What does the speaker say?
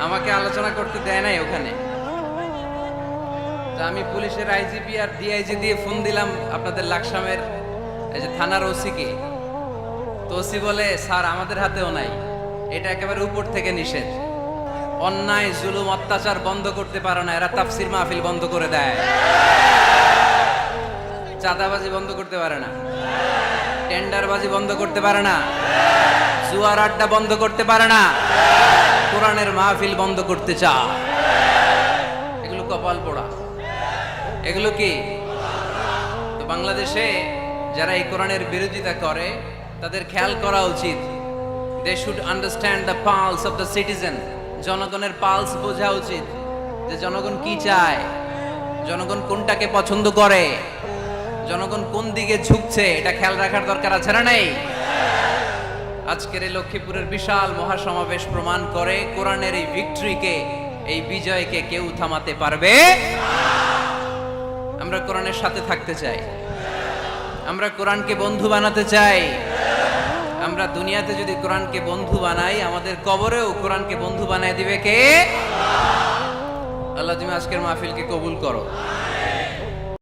আমাকে আলোচনা করতে দেয় নাই ওখানে। তো আমি পুলিশের আইজিপি আর ডিআইজি দিয়ে ফোন দিলাম আপনাদের লাকসামের এই যে থানার ওসিকে। তো ওসি বলে, স্যার আমাদের হাতেও নাই, এটা একেবারে উপর থেকে নিষেধ। অন্যায় জুলুম অত্যাচার বন্ধ করতে পারে না, এরা তাফসির মাহফিল বন্ধ করে দেয়, চাঁদাবাজি বন্ধ করতে পারে না, টেন্ডারবাজি বন্ধ করতে পারে না, জুয়ার আড্ডা বন্ধ করতে পারে না, কোরআনের মাহফিল বন্ধ করতে চায়। এগুলো কপাল পোড়া, এগুলো কি? তো বাংলাদেশে যারা এই কোরআনের বিরোধিতা করে তাদের খেয়াল করা উচিত, they should understand the pulse of the citizen. জনগণের পালস বোঝা উচিত, যে জনগণ কি চায়, জনগণ কোনটাকে পছন্দ করে, জনগণ কোন দিকে ঝুঁকছে, এটা খেয়াল রাখার দরকার আছে না নেই? আজকের এই লক্ষ্মীপুরের বিশাল মহাসমাবেশ প্রমাণ করে কোরআনের এই ভিক্টরিকে, এই বিজয়কে কেউ থামাতে পারবে। আমরা কোরআনের সাথে থাকতে চাই, আমরা কোরআনকে বন্ধু বানাতে চাই। আমরা দুনিয়াতে যদি কোরআনকে বন্ধু বানাই, আমাদের কবরেও কোরআনকে বন্ধু বানায় দিবে কে? আল্লাহ তুমি আজকের মাহফিলকে কবুল করো।